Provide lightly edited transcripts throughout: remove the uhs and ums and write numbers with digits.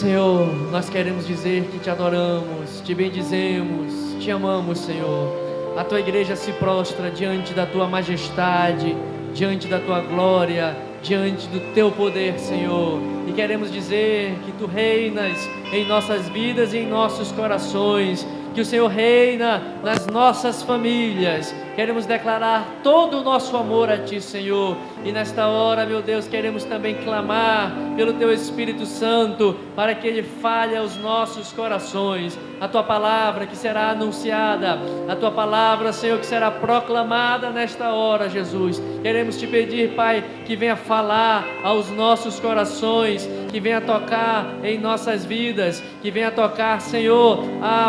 Senhor, nós queremos dizer que te adoramos, te bendizemos, te amamos, Senhor. A tua igreja se prostra diante da tua majestade, diante da tua glória, diante do teu poder, Senhor. E queremos dizer que tu reinas em nossas vidas e em nossos corações, que o Senhor reina nas nossas famílias. Queremos declarar todo o nosso amor a Ti, Senhor. E nesta hora, meu Deus, queremos também clamar pelo Teu Espírito Santo, para que Ele fale aos nossos corações. A Tua palavra que será anunciada, a Tua palavra, Senhor, que será proclamada nesta hora, Jesus. Queremos Te pedir, Pai, que venha falar aos nossos corações, que venha tocar em nossas vidas, que venha tocar, Senhor,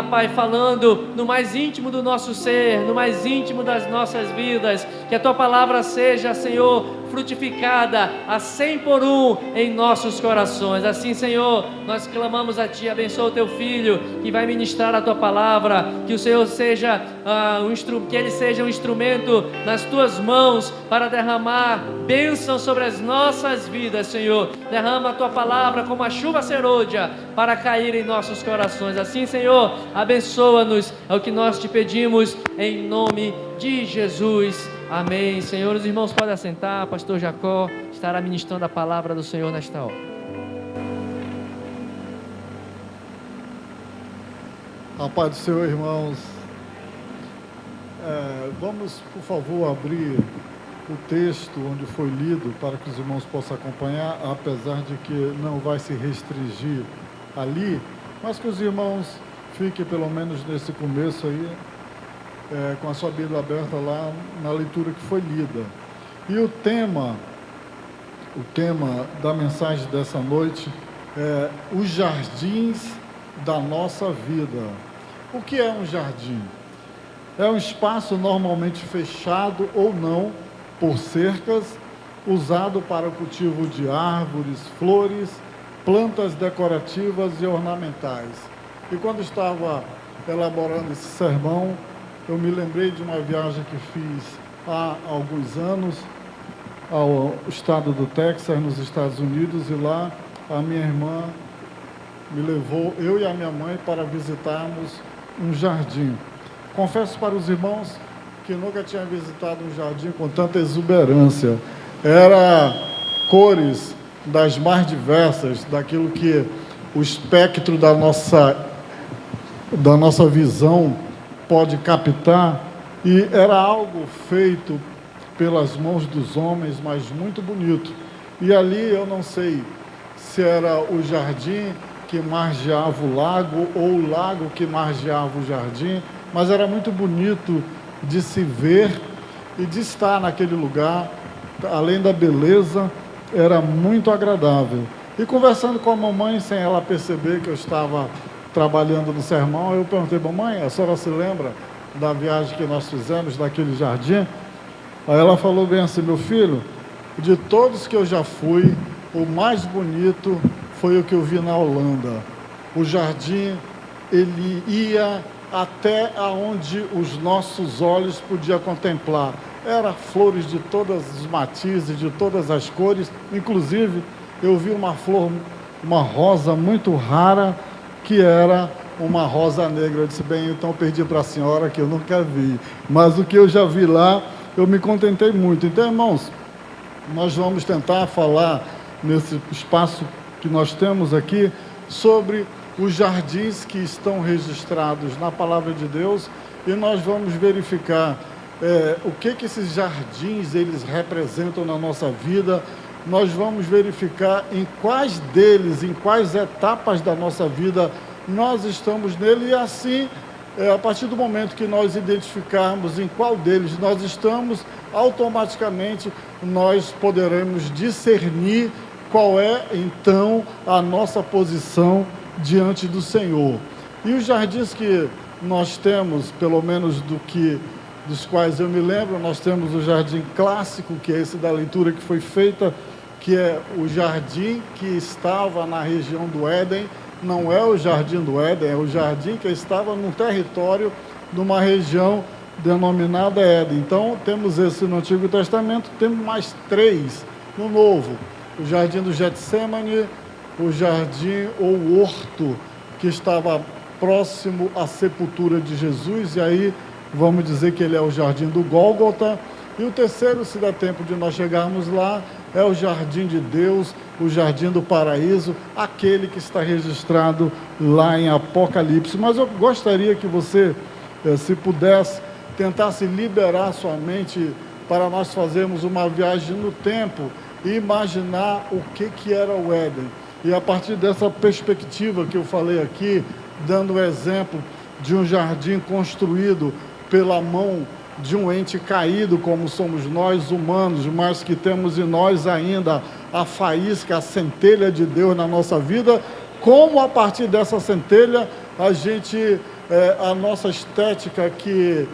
Pai, falando no mais íntimo do nosso ser, no mais íntimo das nossas vidas, que a Tua palavra seja, Senhor, frutificada a 100 por 1 em nossos corações. Assim, Senhor, nós clamamos a Ti, abençoa o Teu Filho, que vai ministrar a Tua palavra, que o Senhor seja, que Ele seja um instrumento nas Tuas mãos, para derramar bênção sobre as nossas vidas, Senhor. Derrama a Tua palavra como a chuva serôdia, para cair em nossos corações. Assim, Senhor, abençoa-nos, é o que nós Te pedimos, em nome de Jesus. Amém. Senhor, os irmãos podem assentar. Pastor Jacó estará ministrando a palavra do Senhor nesta hora. A paz do Senhor, irmãos. Vamos, por favor, abrir o texto onde foi lido, para que os irmãos possam acompanhar, apesar de que não vai se restringir ali, mas que os irmãos fiquem pelo menos nesse começo aí, com a sua Bíblia aberta lá na leitura que foi lida. E o tema da mensagem dessa noite é os jardins da nossa vida. O que é um jardim? É um espaço normalmente fechado ou não por cercas, usado para o cultivo de árvores, flores, plantas decorativas e ornamentais. E quando estava elaborando esse sermão, eu me lembrei de uma viagem que fiz há alguns anos ao estado do Texas, nos Estados Unidos, e lá a minha irmã me levou, eu e a minha mãe, para visitarmos um jardim. Confesso para os irmãos que nunca tinha visitado um jardim com tanta exuberância. Era cores das mais diversas, daquilo que o espectro da nossa visão pode captar, e era algo feito pelas mãos dos homens, mas muito bonito. E ali eu não sei se era o jardim que margeava o lago ou o lago que margeava o jardim, mas era muito bonito de se ver e de estar naquele lugar. Além da beleza, era muito agradável. E conversando com a mamãe, sem ela perceber que eu estava trabalhando no sermão, eu perguntei: mamãe, a senhora se lembra da viagem que nós fizemos daquele jardim? Aí ela falou bem assim: meu filho, de todos que eu já fui, o mais bonito foi o que eu vi na Holanda. O jardim, ele ia até aonde os nossos olhos podiam contemplar. Era flores de todos os matizes, de todas as cores. Inclusive, eu vi uma flor, uma rosa muito rara, que era uma rosa negra. Eu disse: bem, então eu perdi para a senhora, que eu nunca vi. Mas o que eu já vi lá, eu me contentei muito. Então, irmãos, nós vamos tentar falar nesse espaço que nós temos aqui sobre os jardins que estão registrados na Palavra de Deus, e nós vamos verificar o que esses jardins eles representam na nossa vida. Nós vamos verificar em quais deles, em quais etapas da nossa vida nós estamos nele, e assim, a partir do momento que nós identificarmos em qual deles nós estamos, automaticamente nós poderemos discernir qual é, então, a nossa posição diante do Senhor. E os jardins que nós temos, pelo menos dos quais eu me lembro, nós temos o jardim clássico, que é esse da leitura que foi feita, que é o jardim que estava na região do Éden. Não é o jardim do Éden, é o jardim que estava no território de uma região denominada Éden. Então, temos esse no Antigo Testamento, temos mais 3 no Novo: o jardim do Getsemane, o jardim ou o horto que estava próximo à sepultura de Jesus, e aí vamos dizer que ele é o jardim do Gólgota. E o terceiro, se der tempo de nós chegarmos lá, é o jardim de Deus, o jardim do paraíso, aquele que está registrado lá em Apocalipse. Mas eu gostaria que você, se pudesse, tentasse liberar sua mente para nós fazermos uma viagem no tempo e imaginar o que era o Éden. E a partir dessa perspectiva que eu falei aqui, dando o exemplo de um jardim construído pela mão de um ente caído, como somos nós humanos, mas que temos em nós ainda a faísca, a centelha de Deus na nossa vida, como a partir dessa centelha a nossa estética que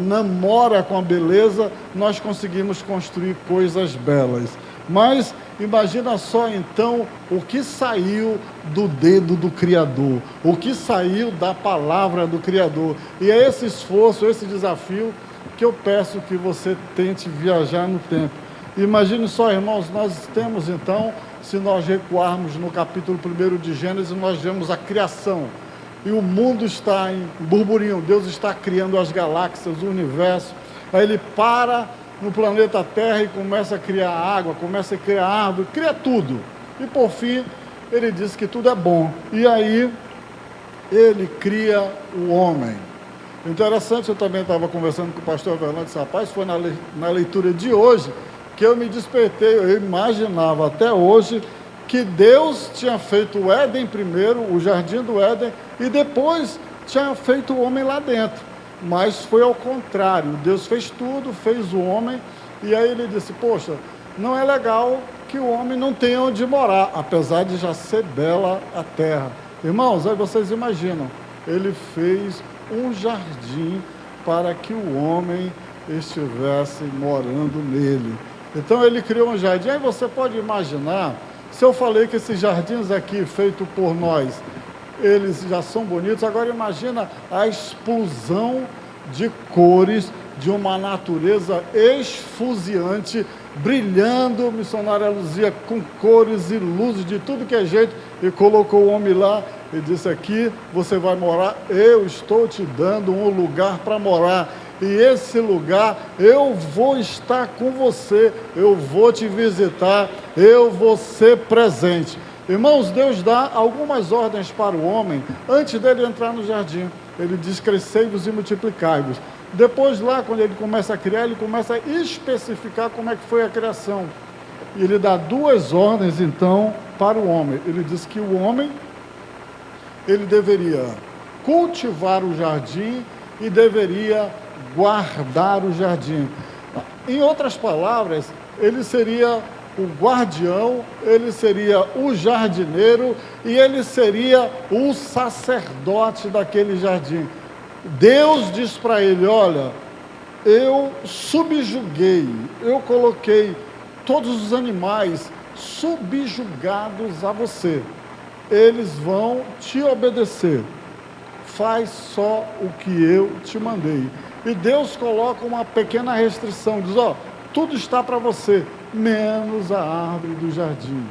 namora com a beleza, nós conseguimos construir coisas belas. Mas imagina só então o que saiu do dedo do Criador, o que saiu da palavra do Criador. E é esse esforço, esse desafio que eu peço que você tente viajar no tempo. Imagine só, irmãos, nós temos então, se nós recuarmos no capítulo 1 de Gênesis, nós vemos a criação. E o mundo está em burburinho, Deus está criando as galáxias, o universo. Aí ele para no planeta Terra e começa a criar água, começa a criar árvore, cria tudo. E por fim, ele diz que tudo é bom. E aí, ele cria o homem. Interessante, eu também estava conversando com o pastor Fernando, disse, rapaz, foi na leitura de hoje que eu me despertei, eu imaginava até hoje que Deus tinha feito o Éden primeiro, o jardim do Éden, e depois tinha feito o homem lá dentro. Mas foi ao contrário, Deus fez tudo, fez o homem, e aí ele disse, poxa, não é legal que o homem não tenha onde morar, apesar de já ser bela a terra. Irmãos, aí vocês imaginam, ele fez um jardim para que o homem estivesse morando nele. Então ele criou um jardim, aí você pode imaginar, se eu falei que esses jardins aqui feitos por nós, eles já são bonitos, agora imagina a explosão de cores, de uma natureza esfuziante, brilhando, o missionário Luzia, com cores e luzes de tudo que é jeito, e colocou o homem lá, e disse aqui, você vai morar, eu estou te dando um lugar para morar, e esse lugar, eu vou estar com você, eu vou te visitar, eu vou ser presente. Irmãos, Deus dá algumas ordens para o homem, antes dele entrar no jardim. Ele diz, crescei-vos e multiplicai-vos. Depois lá, quando ele começa a criar, ele começa a especificar como é que foi a criação. E ele dá duas ordens, então, para o homem. Ele diz que o homem, ele deveria cultivar o jardim e deveria guardar o jardim. Em outras palavras, ele seria o guardião, ele seria o jardineiro e ele seria o sacerdote daquele jardim. Deus diz para ele, olha, eu subjuguei, eu coloquei todos os animais subjugados a você. Eles vão te obedecer. Faz só o que eu te mandei. E Deus coloca uma pequena restrição, diz, ó, tudo está para você, menos a árvore do jardim,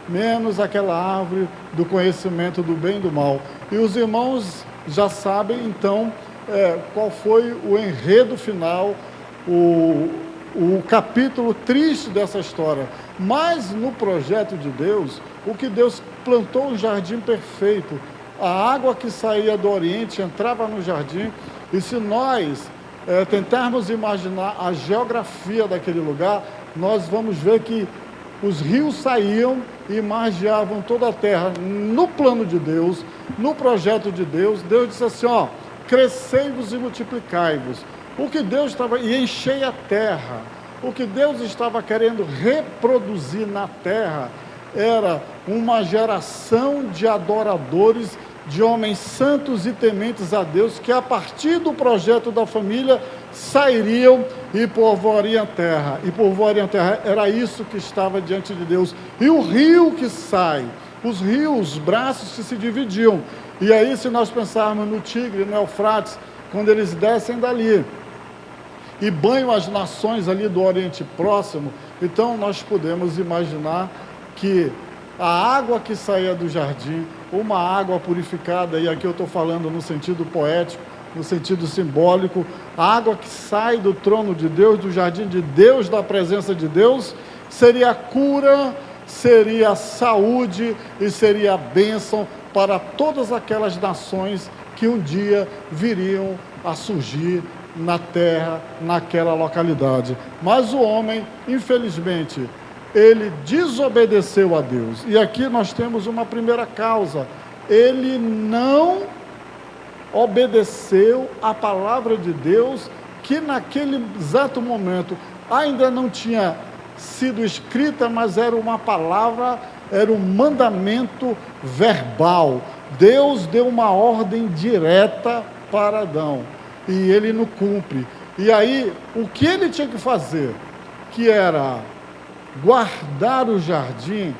menos aquela árvore do conhecimento do bem e do mal. E os irmãos já sabem, então, qual foi o enredo final, o capítulo triste dessa história. Mas no projeto de Deus, o que Deus plantou um jardim perfeito, a água que saía do Oriente entrava no jardim, e se nós tentarmos imaginar a geografia daquele lugar, nós vamos ver que os rios saíam e margeavam toda a terra. No plano de Deus, no projeto de Deus, Deus disse assim, ó, crescei-vos e multiplicai-vos. O que Deus estava, e enchei a terra, o que Deus estava querendo reproduzir na terra, era uma geração de adoradores, de homens santos e tementes a Deus, que a partir do projeto da família, sairiam e povoariam a terra. E povoariam a terra, era isso que estava diante de Deus. E o rio que sai, os rios, os braços que se dividiam. E aí, se nós pensarmos no Tigre, no Eufrates, quando eles descem dali e banham as nações ali do Oriente Próximo, então nós podemos imaginar que a água que saía do jardim, uma água purificada, e aqui eu estou falando no sentido poético, no sentido simbólico, a água que sai do trono de Deus, do jardim de Deus, da presença de Deus, seria cura, seria saúde e seria bênção para todas aquelas nações que um dia viriam a surgir na terra, naquela localidade. Mas o homem, infelizmente, ele desobedeceu a Deus. E aqui nós temos uma primeira causa. Ele não obedeceu a palavra de Deus, que naquele exato momento ainda não tinha sido escrita, mas era uma palavra, era um mandamento verbal. Deus deu uma ordem direta para Adão, e ele não cumpre. E aí, o que ele tinha que fazer, que era guardar o jardim,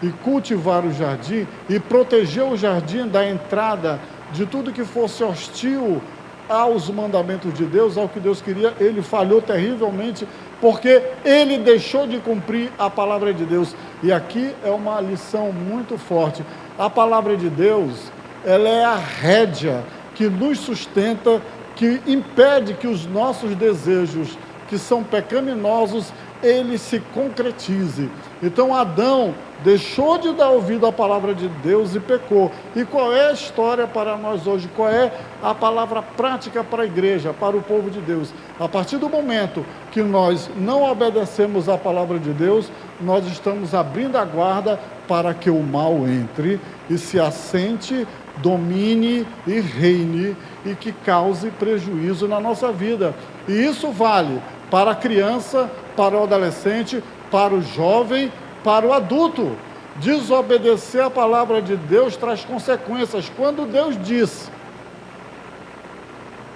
e cultivar o jardim, e proteger o jardim da entrada de tudo que fosse hostil aos mandamentos de Deus, ao que Deus queria, ele falhou terrivelmente, porque ele deixou de cumprir a palavra de Deus. E aqui é uma lição muito forte. A palavra de Deus, ela é a rédea que nos sustenta, que impede que os nossos desejos, que são pecaminosos, ele se concretize. Então Adão deixou de dar ouvido à palavra de Deus e pecou. E qual é a história para nós hoje? Qual é a palavra prática para a igreja, para o povo de Deus? A partir do momento que nós não obedecemos à palavra de Deus, nós estamos abrindo a guarda para que o mal entre e se assente, domine e reine, e que cause prejuízo na nossa vida. E isso vale para a criança, para o adolescente, para o jovem, para o adulto. Desobedecer a palavra de Deus traz consequências. Quando Deus disse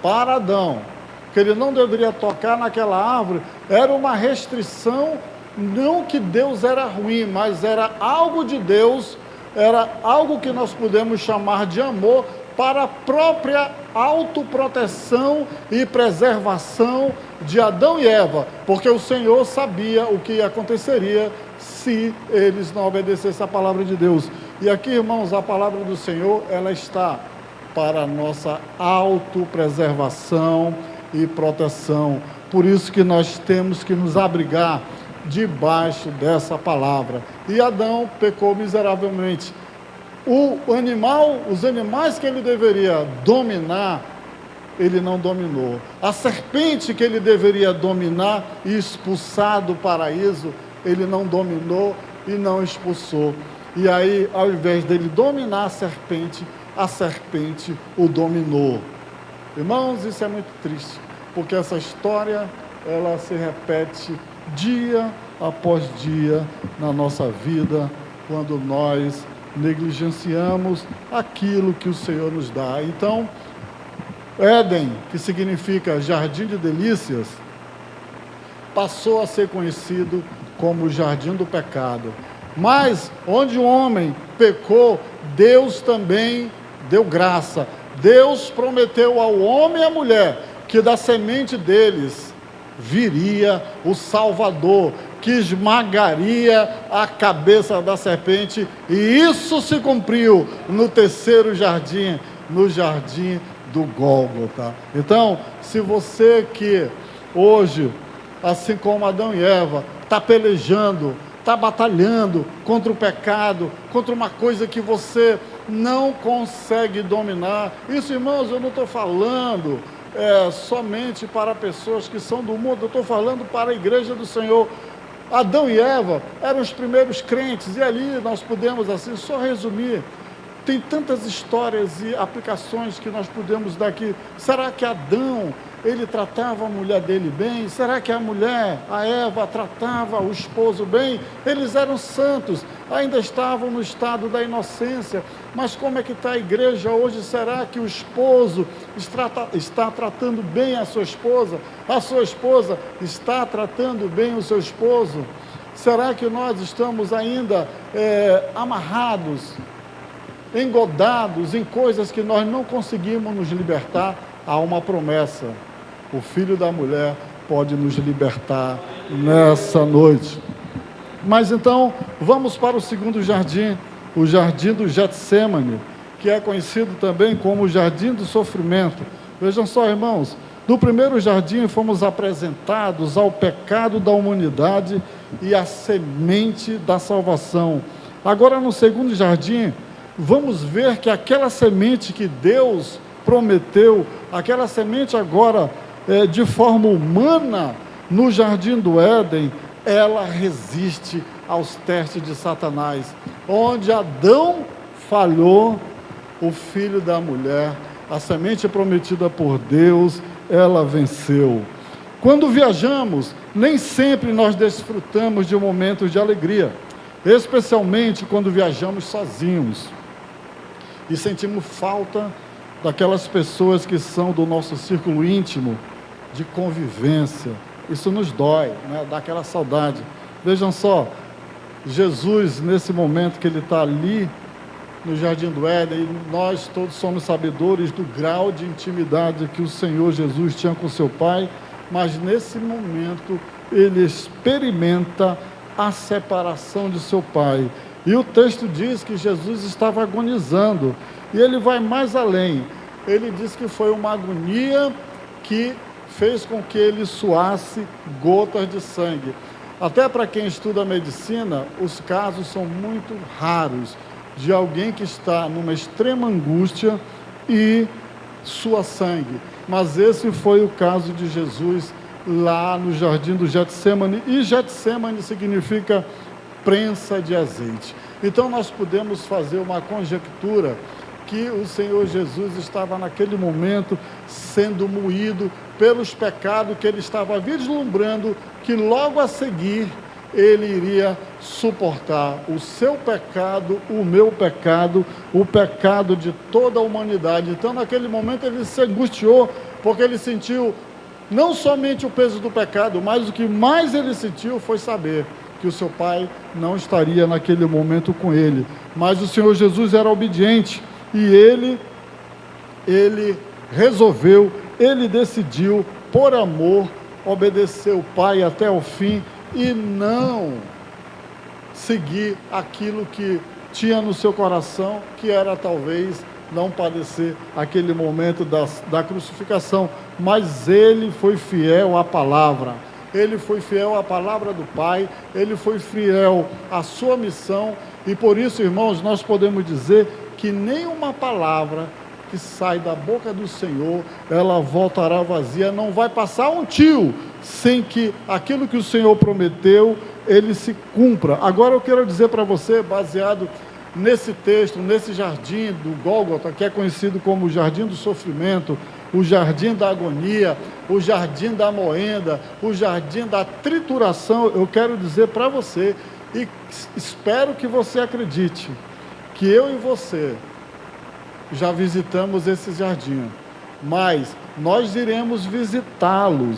para Adão que ele não deveria tocar naquela árvore, era uma restrição, não que Deus era ruim, mas era algo de Deus, era algo que nós podemos chamar de amor, para a própria autoproteção e preservação de Adão e Eva, porque o Senhor sabia o que aconteceria se eles não obedecessem a palavra de Deus. E aqui, irmãos, a palavra do Senhor, ela está para a nossa autopreservação e proteção. Por isso que nós temos que nos abrigar debaixo dessa palavra. E Adão pecou miseravelmente. Os animais que ele deveria dominar, ele não dominou. A serpente que ele deveria dominar e expulsar do paraíso, ele não dominou e não expulsou. E aí, ao invés dele dominar a serpente o dominou. Irmãos, isso é muito triste, porque essa história, ela se repete dia após dia na nossa vida, quando nós negligenciamos aquilo que o Senhor nos dá. Então, Éden, que significa jardim de delícias, passou a ser conhecido como o jardim do pecado. Mas, onde o homem pecou, Deus também deu graça. Deus prometeu ao homem e à mulher que da semente deles viria o Salvador, que esmagaria a cabeça da serpente, e isso se cumpriu no terceiro jardim, no jardim do Gólgota. Então, se você que hoje, assim como Adão e Eva, está pelejando, está batalhando contra o pecado, contra uma coisa que você não consegue dominar, isso, irmãos, eu não estou falando somente para pessoas que são do mundo, eu estou falando para a igreja do Senhor. Adão e Eva eram os primeiros crentes, e ali nós podemos assim só resumir. Tem tantas histórias e aplicações que nós podemos dar aqui. Será que Adão, ele tratava a mulher dele bem? Será que a mulher, a Eva, tratava o esposo bem? Eles eram santos, ainda estavam no estado da inocência. Mas como é que está a igreja hoje? Será que o esposo está tratando bem a sua esposa? A sua esposa está tratando bem o seu esposo? Será que nós estamos ainda amarrados, engodados em coisas que nós não conseguimos nos libertar? Há uma promessa: o Filho da Mulher pode nos libertar nessa noite. Mas então, vamos para o segundo jardim, o jardim do Getsêmani, que é conhecido também como o jardim do sofrimento. Vejam só, irmãos, no primeiro jardim fomos apresentados ao pecado da humanidade e à semente da salvação. Agora, no segundo jardim, vamos ver que aquela semente que Deus prometeu, aquela semente agora de forma humana no jardim do Éden, ela resiste aos testes de Satanás. Onde Adão falhou, o filho da mulher, a semente prometida por Deus, ela venceu. Quando viajamos, nem sempre nós desfrutamos de momentos de alegria, especialmente quando viajamos sozinhos e sentimos falta daquelas pessoas que são do nosso círculo íntimo de convivência. Isso nos dói, né? Dá aquela saudade. Vejam só, Jesus, nesse momento que ele está ali no Jardim do Éden, e nós todos somos sabedores do grau de intimidade que o Senhor Jesus tinha com seu Pai, mas nesse momento ele experimenta a separação de seu Pai. E o texto diz que Jesus estava agonizando, e ele vai mais além. Ele diz que foi uma agonia que fez com que ele suasse gotas de sangue. Até para quem estuda medicina, os casos são muito raros de alguém que está numa extrema angústia e sua sangue. Mas esse foi o caso de Jesus lá no jardim do Getsêmani. E Getsêmani significa prensa de azeite. Então nós podemos fazer uma conjectura que o Senhor Jesus estava naquele momento sendo moído pelos pecados que ele estava vislumbrando, que logo a seguir ele iria suportar o seu pecado, o meu pecado, o pecado de toda a humanidade. Então naquele momento ele se angustiou, porque ele sentiu não somente o peso do pecado, mas o que mais ele sentiu foi saber que o seu pai não estaria naquele momento com ele. Mas o Senhor Jesus era obediente, e ele resolveu, ele decidiu, por amor, obedecer o Pai até o fim e não seguir aquilo que tinha no seu coração, que era talvez não padecer aquele momento da crucificação, mas ele foi fiel à palavra. Ele foi fiel à palavra do Pai, ele foi fiel à sua missão, e por isso, irmãos, nós podemos dizer que nenhuma palavra que sai da boca do Senhor, ela voltará vazia, não vai passar um tio sem que aquilo que o Senhor prometeu, ele se cumpra. Agora eu quero dizer para você, baseado nesse texto, nesse jardim do Gólgota, que é conhecido como o jardim do sofrimento, o jardim da agonia, o jardim da moenda, o jardim da trituração, eu quero dizer para você, e espero que você acredite, que eu e você já visitamos esse jardim, mas nós iremos visitá-lo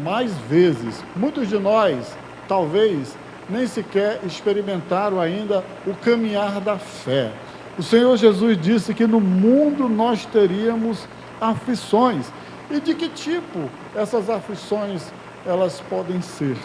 mais vezes. Muitos de nós, talvez, nem sequer experimentaram ainda o caminhar da fé. O Senhor Jesus disse que no mundo nós teríamos aflições. E de que tipo essas aflições elas podem ser?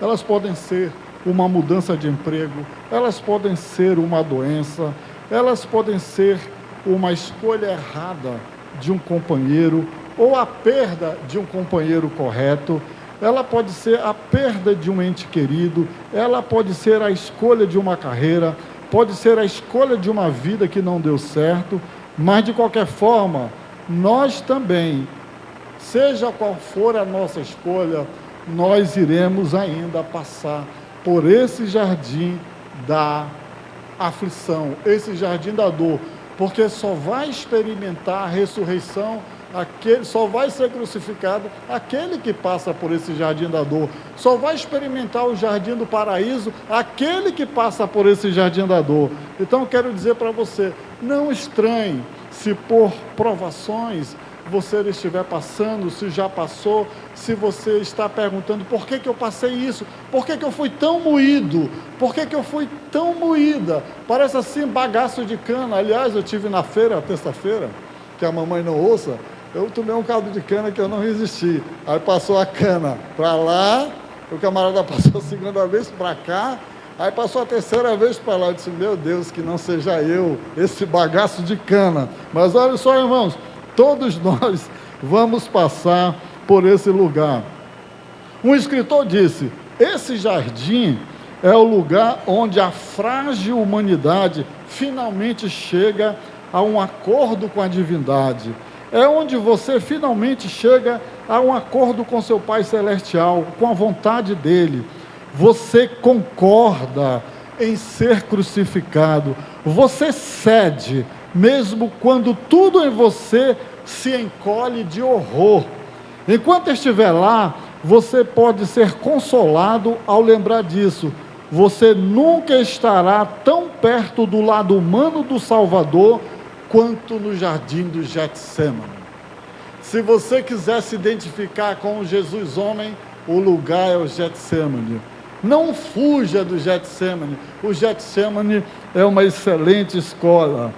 Elas podem ser uma mudança de emprego, elas podem ser uma doença, elas podem ser uma escolha errada de um companheiro, ou a perda de um companheiro correto, ela pode ser a perda de um ente querido, ela pode ser a escolha de uma carreira, pode ser a escolha de uma vida que não deu certo, mas de qualquer forma, nós também, seja qual for a nossa escolha, nós iremos ainda passar por esse jardim da aflição, esse jardim da dor, porque só vai experimentar a ressurreição, só vai ser crucificado aquele que passa por esse jardim da dor, só vai experimentar o jardim do paraíso aquele que passa por esse jardim da dor. Então eu quero dizer para você, não estranhe se por provações você estiver passando, se já passou, se você está perguntando por que eu passei isso, por que eu fui tão moído, por que eu fui tão moída, parece assim bagaço de cana. Aliás, eu tive na feira, terça-feira, que a mamãe não ouça, eu tomei um caldo de cana que eu não resisti, aí passou a cana para lá, O camarada passou a segunda vez para cá, aí passou a terceira vez para lá. Eu disse, meu Deus, que não seja eu, esse bagaço de cana. Mas olha só, irmãos, todos nós vamos passar por esse lugar. Um escritor disse, esse jardim é o lugar onde a frágil humanidade finalmente chega a um acordo com a divindade. É onde você finalmente chega a um acordo com seu Pai Celestial, com a vontade dEle. Você concorda em ser crucificado. Você cede, mesmo quando tudo em você se encolhe de horror. Enquanto estiver lá, você pode ser consolado ao lembrar disso. Você nunca estará tão perto do lado humano do Salvador quanto no jardim do Getsemane. Se você quiser se identificar com o Jesus homem, o lugar é o Getsemane. Não fuja do Getsemane. O Getsemane é uma excelente escola.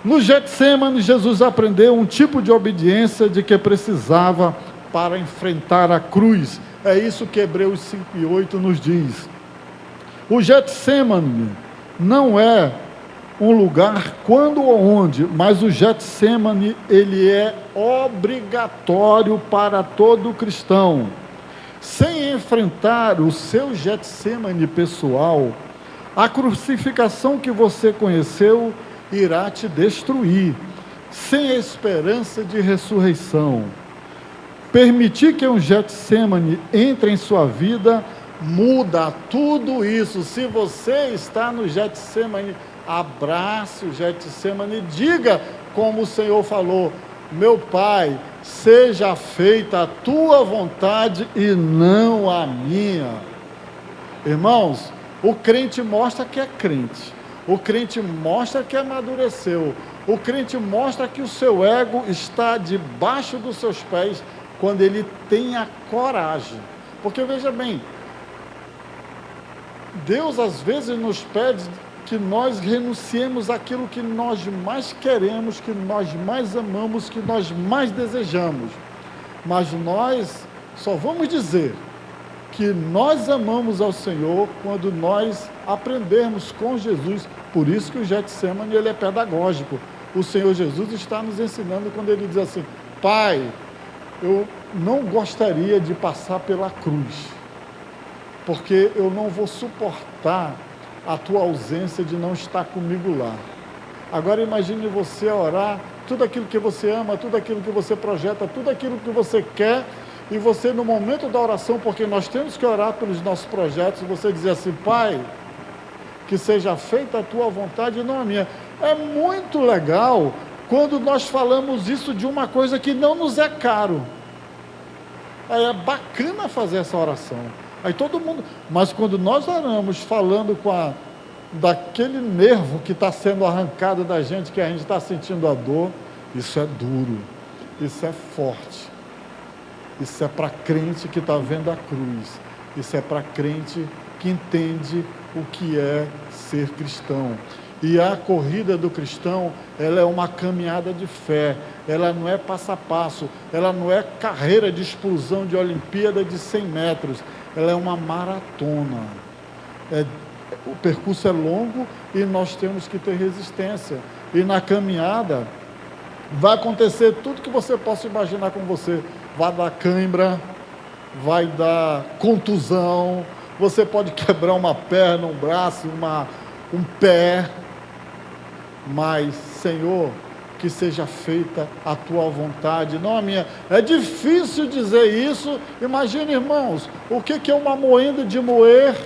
No Getsemane, Jesus aprendeu um tipo de obediência de que precisava para enfrentar a cruz. É isso que Hebreus 5:8 nos diz. O Getsemane não é um lugar quando ou onde, mas o Getsemane, ele é obrigatório para todo cristão. Sem enfrentar o seu Getsemane pessoal, a crucificação que você conheceu irá te destruir, sem a esperança de ressurreição. Permitir que um Getsemane entre em sua vida muda tudo isso. Se você está no Getsemane, abrace o Getsemane, diga como o Senhor falou, meu Pai, seja feita a tua vontade e não a minha. Irmãos, o crente mostra que é crente, o crente mostra que amadureceu, o crente mostra que o seu ego está debaixo dos seus pés, quando ele tem a coragem. Porque veja bem, Deus às vezes nos pede que nós renunciemos àquilo que nós mais queremos, que nós mais amamos, que nós mais desejamos. Mas nós só vamos dizer que nós amamos ao Senhor quando nós aprendermos com Jesus. Por isso que o Getsemane, ele é pedagógico. O Senhor Jesus está nos ensinando quando ele diz assim, Pai, eu não gostaria de passar pela cruz, porque eu não vou suportar a tua ausência de não estar comigo lá. Agora imagine você orar, tudo aquilo que você ama, tudo aquilo que você projeta, tudo aquilo que você quer, e você no momento da oração, porque nós temos que orar pelos nossos projetos, você dizer assim, Pai, que seja feita a tua vontade e não a minha. É muito legal quando nós falamos isso de uma coisa que não nos é caro. Aí é bacana fazer essa oração. Aí todo mundo, mas quando nós oramos falando daquele nervo que está sendo arrancado da gente, que a gente está sentindo a dor, isso é duro, isso é forte, isso é para crente que está vendo a cruz, isso é para crente que entende o que é ser cristão. E a corrida do cristão, ela é uma caminhada de fé, ela não é passo a passo, ela não é carreira de explosão de Olimpíada de 100 metros, ela é uma maratona. O percurso é longo e nós temos que ter resistência. E na caminhada, vai acontecer tudo que você possa imaginar com você. Vai dar cãibra, vai dar contusão, você pode quebrar uma perna, um braço, um pé. Mas, Senhor, que seja feita a tua vontade, não a minha. É difícil dizer isso. Imagina, irmãos, o que é uma moenda de moer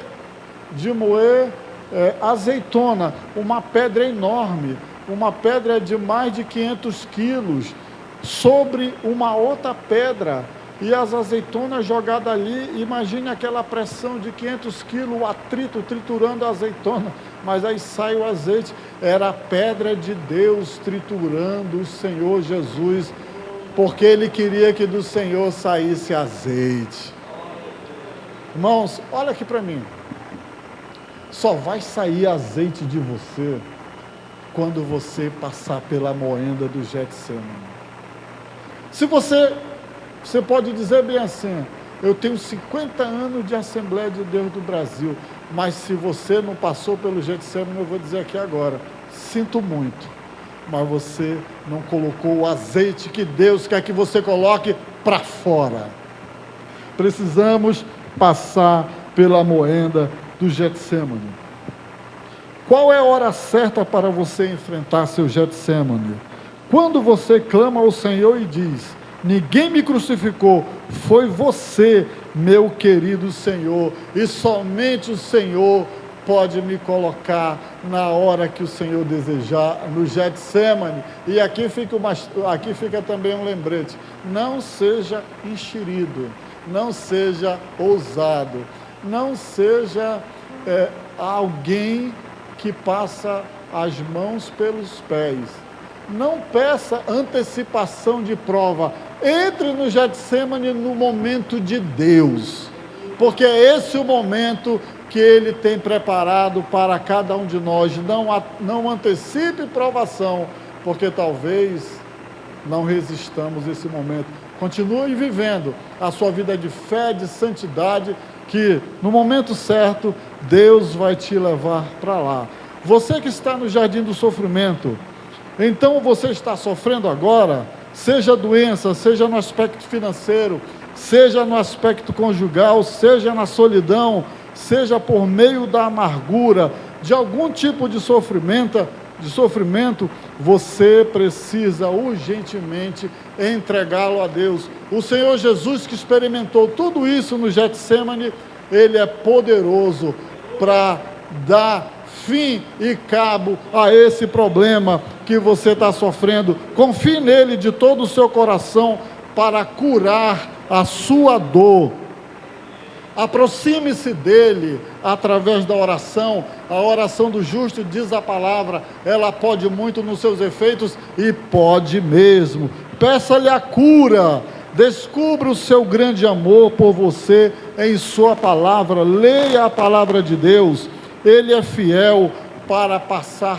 azeitona, uma pedra enorme, uma pedra de mais de 500 quilos, sobre uma outra pedra, e as azeitonas jogadas ali. Imagine aquela pressão de 500 quilos, o atrito triturando a azeitona, mas aí sai o azeite. Era a pedra de Deus triturando o Senhor Jesus, porque Ele queria que do Senhor saísse azeite. Irmãos, olha aqui para mim, só vai sair azeite de você quando você passar pela moenda do Getsemane. Se você pode dizer bem assim, eu tenho 50 anos de Assembleia de Deus do Brasil, mas se você não passou pelo Getsemane, eu vou dizer aqui agora, sinto muito, mas você não colocou o azeite que Deus quer que você coloque para fora. Precisamos passar pela moenda do Getsemane. Qual é a hora certa para você enfrentar seu Getsemane? Quando você clama ao Senhor e diz: ninguém me crucificou, foi você, meu querido Senhor, e somente o Senhor pode me colocar na hora que o Senhor desejar, no Getsemane. E aqui fica também um lembrete: não seja enxerido, não seja ousado, não seja alguém que passa as mãos pelos pés. Não peça antecipação de prova. Entre no Getsemane no momento de Deus, porque é esse o momento que Ele tem preparado para cada um de nós. Não antecipe provação, porque talvez não resistamos esse momento. Continue vivendo a sua vida de fé, de santidade, que no momento certo Deus vai te levar para lá. Você que está no jardim do sofrimento, então você está sofrendo agora, seja doença, seja no aspecto financeiro, seja no aspecto conjugal, seja na solidão, seja por meio da amargura, de algum tipo de sofrimento, você precisa urgentemente entregá-lo a Deus. O Senhor Jesus, que experimentou tudo isso no Getsemane, Ele é poderoso para dar fim e cabo a esse problema que você está sofrendo. Confie nele de todo o seu coração para curar a sua dor. Aproxime-se dele através da oração. A oração do justo, diz a palavra, ela pode muito nos seus efeitos, e pode mesmo. Peça-lhe a cura. Descubra o seu grande amor por você em sua palavra. Leia a palavra de Deus. Ele é fiel para passar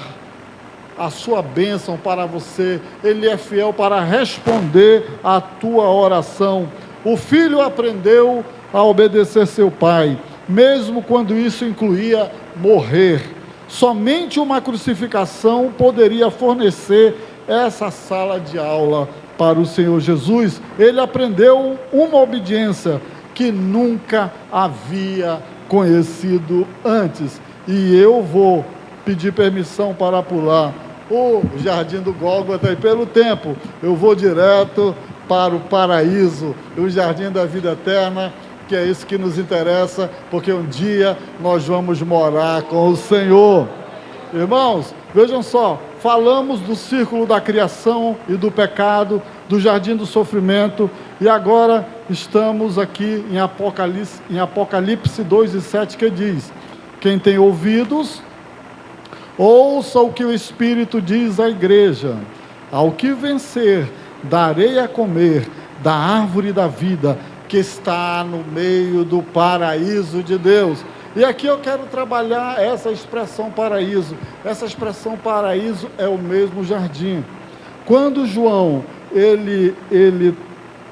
a sua bênção para você. Ele é fiel para responder a tua oração. O filho aprendeu a obedecer seu pai, mesmo quando isso incluía morrer. Somente uma crucificação poderia fornecer essa sala de aula para o Senhor Jesus. Ele aprendeu uma obediência que nunca havia conhecido antes. E eu vou pedir permissão para pular o jardim do Gólgota, e pelo tempo eu vou direto para o paraíso, o jardim da vida eterna, que é isso que nos interessa, porque um dia nós vamos morar com o Senhor. Irmãos, vejam só, falamos do círculo da criação e do pecado, do jardim do sofrimento, e agora estamos aqui em Apocalipse 2:7, que diz: quem tem ouvidos, ouça o que o Espírito diz à igreja. Ao que vencer, darei a comer da árvore da vida, que está no meio do paraíso de Deus. E aqui eu quero trabalhar essa expressão paraíso. Essa expressão paraíso é o mesmo jardim. Quando João, ele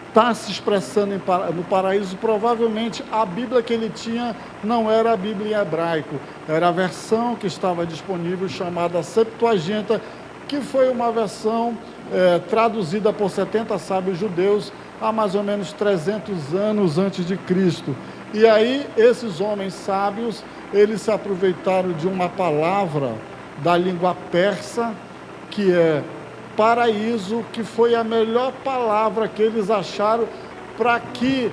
está se expressando no paraíso, provavelmente a Bíblia que ele tinha não era a Bíblia em hebraico, era a versão que estava disponível, chamada Septuaginta, que foi uma versão traduzida por 70 sábios judeus há mais ou menos 300 anos antes de Cristo. E aí esses homens sábios, eles se aproveitaram de uma palavra da língua persa, que é paraíso, que foi a melhor palavra que eles acharam para que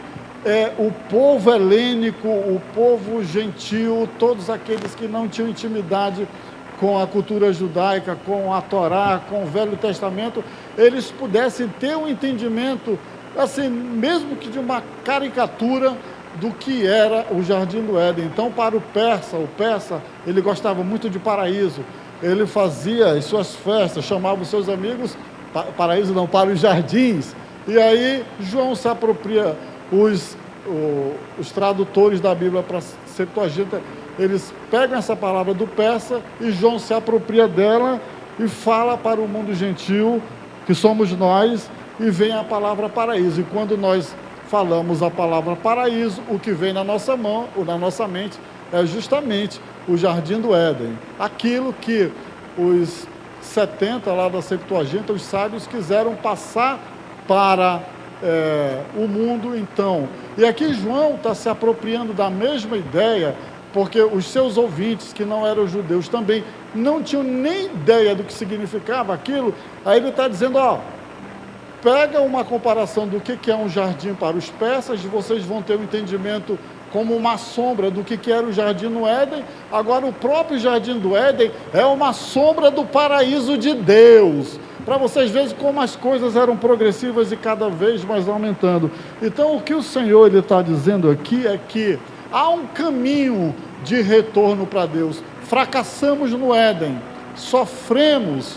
o povo helênico, o povo gentil, todos aqueles que não tinham intimidade com a cultura judaica, com a Torá, com o Velho Testamento, eles pudessem ter um entendimento, assim, mesmo que de uma caricatura do que era o Jardim do Éden. Então, para o persa, ele gostava muito de paraíso. Ele fazia as suas festas, chamava os seus amigos, paraíso não, para os jardins. E aí, João se apropria, os tradutores da Bíblia para Septuaginta, eles pegam essa palavra do persa e João se apropria dela e fala para o mundo gentil, que somos nós, e vem a palavra paraíso. E quando nós falamos a palavra paraíso, o que vem na nossa mão, ou na nossa mente, é justamente o Jardim do Éden. Aquilo que os 70 lá da Septuaginta, os sábios quiseram passar para o mundo então. E aqui João está se apropriando da mesma ideia, porque os seus ouvintes, que não eram judeus também, não tinham nem ideia do que significava aquilo. Aí ele está dizendo, pega uma comparação do que é um jardim para os persas, vocês vão ter um entendimento como uma sombra do que era o jardim no Éden. Agora o próprio jardim do Éden é uma sombra do paraíso de Deus, para vocês verem como as coisas eram progressivas e cada vez mais aumentando. Então o que o Senhor está dizendo aqui é que há um caminho de retorno para Deus. Fracassamos no Éden, sofremos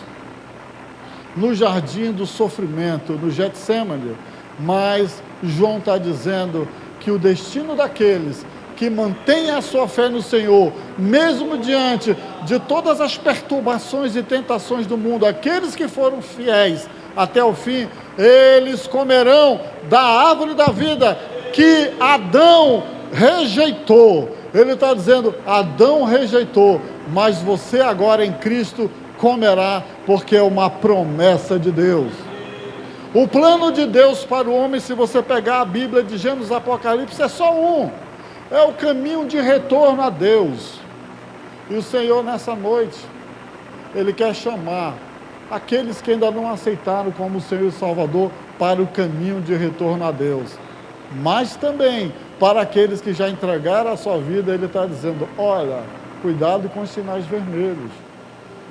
no jardim do sofrimento, no Getsemane, mas João está dizendo que o destino daqueles que mantêm a sua fé no Senhor, mesmo diante de todas as perturbações e tentações do mundo, aqueles que foram fiéis até o fim, eles comerão da árvore da vida que Adão rejeitou. Ele está dizendo, Adão rejeitou, mas você agora em Cristo comerá, porque é uma promessa de Deus. O plano de Deus para o homem, se você pegar a Bíblia de Gênesis, Apocalipse, é só um. É o caminho de retorno a Deus. E o Senhor nessa noite, Ele quer chamar aqueles que ainda não aceitaram como Senhor e Salvador para o caminho de retorno a Deus. Mas também para aqueles que já entregaram a sua vida, Ele está dizendo, olha, cuidado com os sinais vermelhos.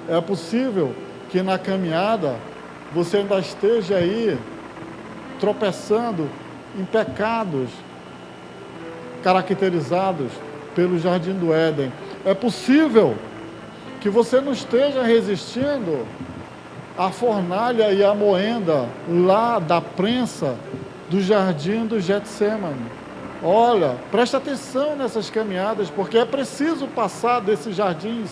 É possível que na caminhada você ainda esteja aí tropeçando em pecados caracterizados pelo Jardim do Éden. É possível que você não esteja resistindo à fornalha e à moenda lá da prensa do Jardim do Getsemane. Olha, presta atenção nessas caminhadas, porque é preciso passar desses jardins.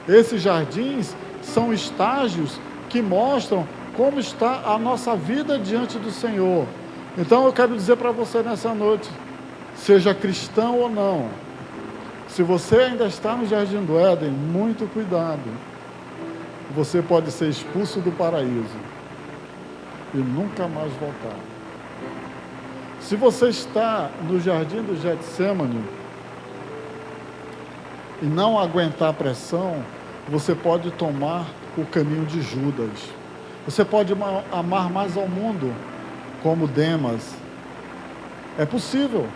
Esses jardins são estágios que mostram como está a nossa vida diante do Senhor. Então eu quero dizer para você nessa noite, seja cristão ou não, se você ainda está no Jardim do Éden, muito cuidado. Você pode ser expulso do paraíso e nunca mais voltar. Se você está no Jardim do Getsemane e não aguentar a pressão, você pode tomar o caminho de Judas. Você pode amar mais ao mundo, como Demas. É possível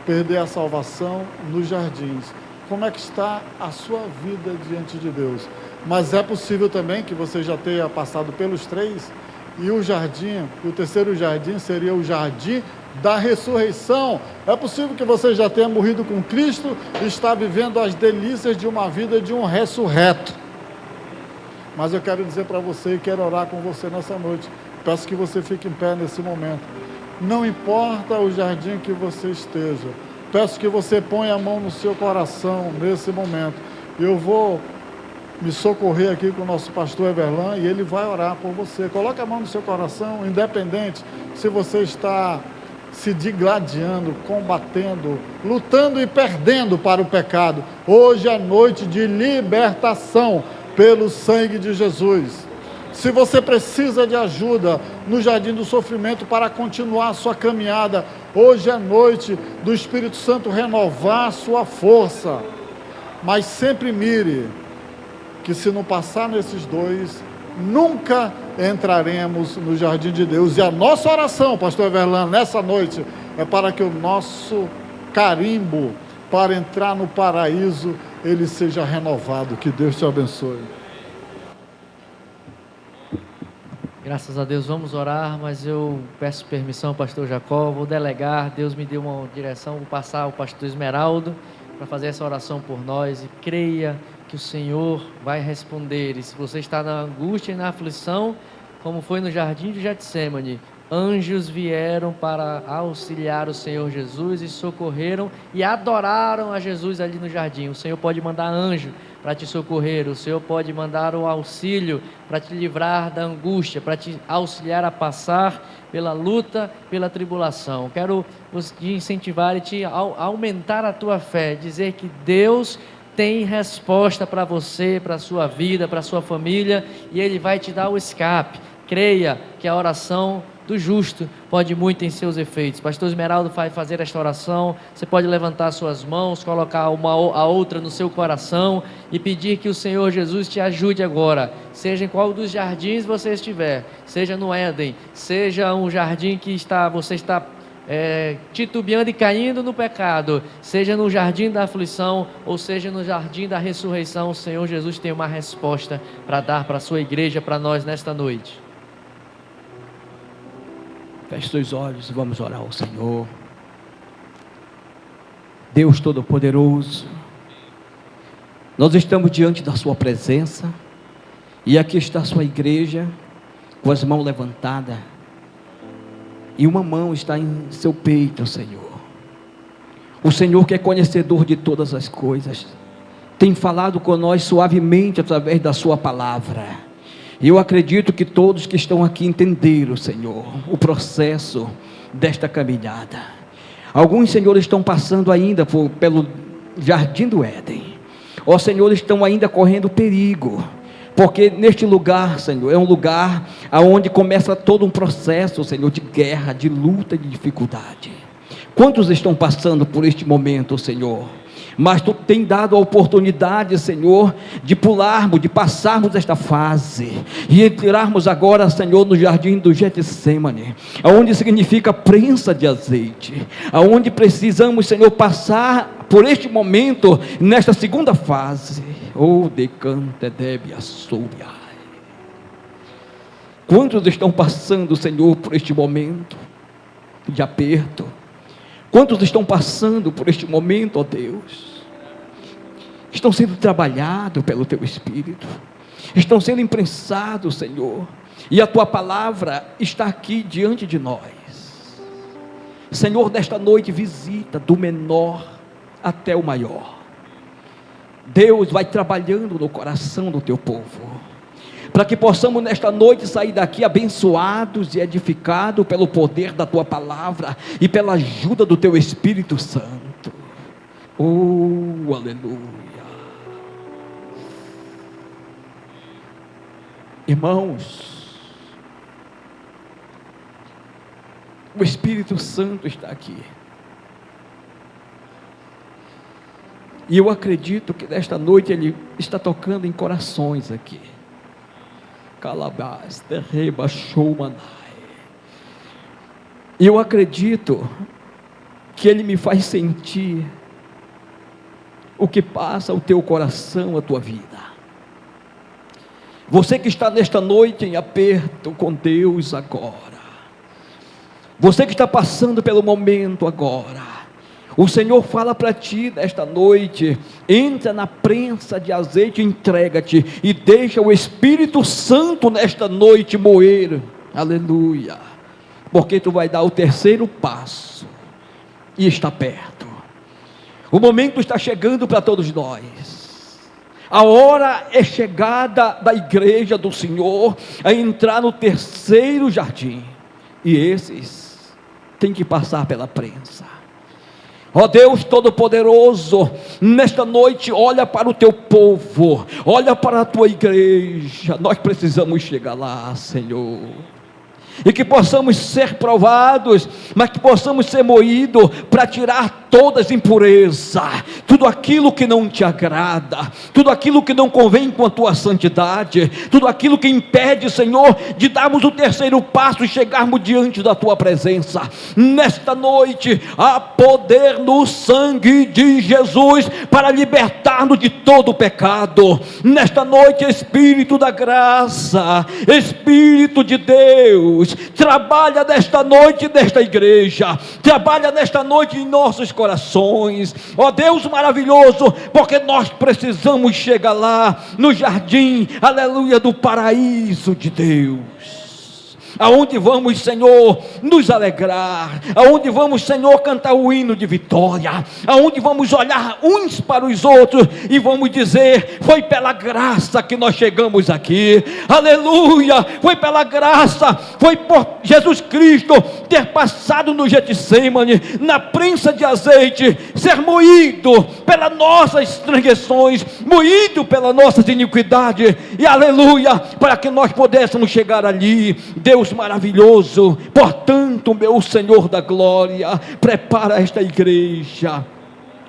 perder a salvação nos jardins. Como é que está a sua vida diante de Deus? Mas é possível também que você já tenha passado pelos três, e o terceiro jardim seria o jardim da ressurreição. É possível que você já tenha morrido com Cristo e está vivendo as delícias de uma vida de um ressurreto. Mas eu quero dizer para você e quero orar com você nessa noite. Peço que você fique em pé nesse momento. Não importa o jardim que você esteja. Peço que você ponha a mão no seu coração nesse momento. Eu vou me socorrer aqui com o nosso pastor Everlan e ele vai orar por você. Coloque a mão no seu coração, independente se você está se digladiando, combatendo, lutando e perdendo para o pecado. Hoje é noite de libertação pelo sangue de Jesus. Se você precisa de ajuda no jardim do sofrimento para continuar a sua caminhada, hoje é noite do Espírito Santo renovar a sua força. Mas sempre mire que se não passar nesses dois, nunca entraremos no jardim de Deus. E a nossa oração, pastor Everlan, nessa noite, é para que o nosso carimbo para entrar no paraíso, ele seja renovado. Que Deus te abençoe. Graças a Deus, vamos orar, mas eu peço permissão ao pastor Jacó, vou delegar, Deus me deu uma direção, vou passar ao pastor Esmeraldo para fazer essa oração por nós, e creia que o Senhor vai responder. E se você está na angústia e na aflição, como foi no jardim de Getsemane, anjos vieram para auxiliar o Senhor Jesus e socorreram e adoraram a Jesus ali no jardim. O Senhor pode mandar anjo para te socorrer, o Senhor pode mandar o auxílio para te livrar da angústia, para te auxiliar a passar pela luta, pela tribulação. Quero te incentivar e te aumentar a tua fé, dizer que Deus tem resposta para você, para a sua vida, para a sua família, e Ele vai te dar o escape. Creia que a oração do justo pode muito em seus efeitos. Pastor Esmeraldo vai fazer esta oração. Você pode levantar suas mãos, colocar a outra no seu coração e pedir que o Senhor Jesus te ajude agora, seja em qual dos jardins você estiver, seja no Éden, seja um jardim que você está titubeando e caindo no pecado, seja no jardim da aflição ou seja no jardim da ressurreição. O Senhor Jesus tem uma resposta para dar para a sua igreja, para nós nesta noite. Feche seus olhos e vamos orar ao Senhor. Deus Todo-Poderoso, nós estamos diante da sua presença e aqui está a sua igreja com as mãos levantadas e uma mão está em seu peito, Senhor. O Senhor, que é conhecedor de todas as coisas, tem falado com nós suavemente através da sua palavra. Eu acredito que todos que estão aqui entenderam, Senhor, o processo desta caminhada. Alguns, Senhor, estão passando ainda pelo jardim do Éden. Ó Senhor, estão ainda correndo perigo, porque neste lugar, Senhor, é um lugar onde começa todo um processo, Senhor, de guerra, de luta, de dificuldade. Quantos estão passando por este momento, Senhor? Mas Tu tem dado a oportunidade, Senhor, de pularmos, de passarmos esta fase e entrarmos agora, Senhor, no jardim do Getsêmani, aonde significa prensa de azeite, aonde precisamos, Senhor, passar por este momento, nesta segunda fase. Oh, decante deve assobiar. Quantos estão passando, Senhor, por este momento de aperto? Quantos estão passando por este momento, ó Deus? Estão sendo trabalhados pelo Teu Espírito, estão sendo imprensados, Senhor, e a Tua palavra está aqui diante de nós. Senhor, nesta noite visita do menor até o maior. Deus vai trabalhando no coração do Teu povo, para que possamos nesta noite sair daqui abençoados e edificados pelo poder da Tua palavra e pela ajuda do Teu Espírito Santo. Oh, aleluia. Irmãos, o Espírito Santo está aqui, e eu acredito que nesta noite Ele está tocando em corações aqui. Calabás, terreba, showmanai. E eu acredito que Ele me faz sentir o que passa o teu coração, a tua vida. Você que está nesta noite em aperto com Deus agora, você que está passando pelo momento agora, o Senhor fala para ti nesta noite: entra na prensa de azeite, entrega-te e deixa o Espírito Santo nesta noite moer, aleluia, porque tu vai dar o terceiro passo e está perto. O momento está chegando para todos nós. A hora é chegada da igreja do Senhor a entrar no terceiro jardim, e esses têm que passar pela prensa. Ó Deus Todo-Poderoso, nesta noite olha para o teu povo, olha para a tua igreja. Nós precisamos chegar lá, Senhor, e que possamos ser provados, mas que possamos ser moídos para tirar todas as impurezas, tudo aquilo que não te agrada, tudo aquilo que não convém com a tua santidade, tudo aquilo que impede, Senhor, de darmos o terceiro passo e chegarmos diante da tua presença. Nesta noite há poder no sangue de Jesus para libertar-nos de todo o pecado. Nesta noite, Espírito da graça, Espírito de Deus, trabalha nesta noite nesta igreja, trabalha nesta noite em nossos corações, ó Deus maravilhoso, porque nós precisamos chegar lá no jardim, aleluia, do paraíso de Deus. aonde vamos, Senhor, nos alegrar, aonde vamos, Senhor, cantar o hino de vitória, aonde vamos olhar uns para os outros e vamos dizer: foi pela graça que nós chegamos aqui, aleluia, foi pela graça, foi por Jesus Cristo ter passado no Getsêmani, na prensa de azeite, ser moído pelas nossas transgressões, moído pelas nossas iniquidades, e aleluia, para que nós pudéssemos chegar ali. Deus maravilhoso, portanto, meu Senhor da glória, prepara esta igreja,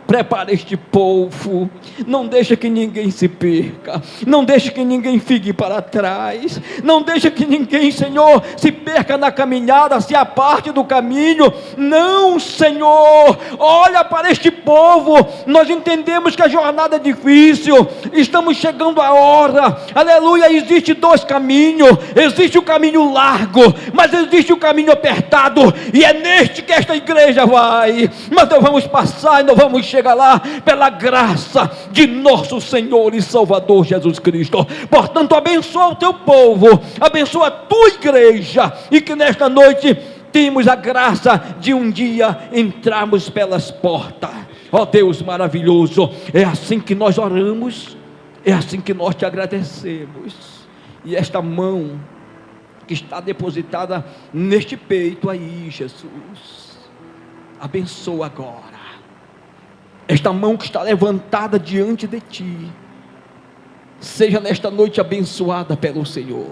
prepara este povo, não deixa que ninguém se perca, não deixa que ninguém fique para trás, não deixa que ninguém, Senhor, se perca na caminhada, se aparte do caminho. Não, Senhor, olha para este povo. Nós entendemos que a jornada é difícil, estamos chegando a hora, aleluia. Existe dois caminhos, existe o caminho largo, mas existe o caminho apertado, e é neste que esta igreja vai. Mas nós vamos passar e nós vamos chegar lá pela graça de nosso Senhor e Salvador Jesus Cristo. Portanto, abençoa o teu povo, abençoa a tua igreja, e que nesta noite temos a graça de um dia entrarmos pelas portas. Ó Deus maravilhoso, é assim que nós oramos, é assim que nós te agradecemos. E esta mão que está depositada neste peito aí, Jesus, abençoa agora esta mão que está levantada diante de ti. Seja nesta noite abençoada pelo Senhor.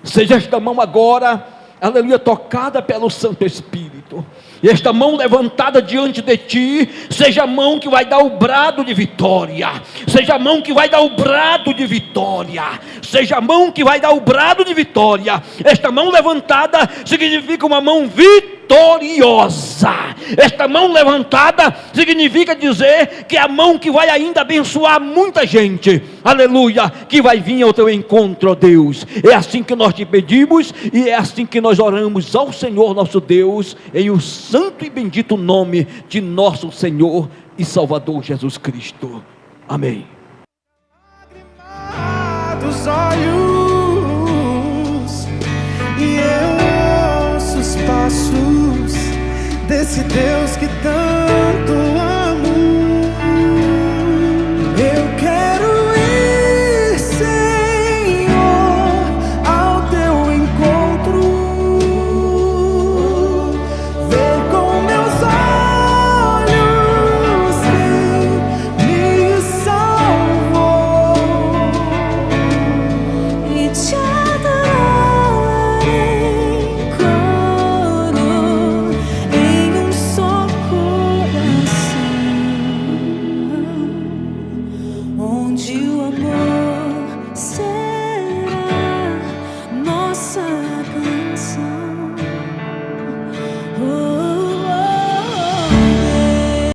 Seja esta mão agora, aleluia, tocada pelo Santo Espírito. E esta mão levantada diante de ti, seja a mão que vai dar o brado de vitória. Seja a mão que vai dar o brado de vitória. Seja a mão que vai dar o brado de vitória. Esta mão levantada significa uma mão vitoriosa. Esta mão levantada significa dizer que é a mão que vai ainda abençoar muita gente, aleluia, que vai vir ao teu encontro, ó Deus. É assim que nós te pedimos, e é assim que nós oramos ao Senhor nosso Deus, em o santo e bendito nome de nosso Senhor e Salvador Jesus Cristo. Amém. Olhos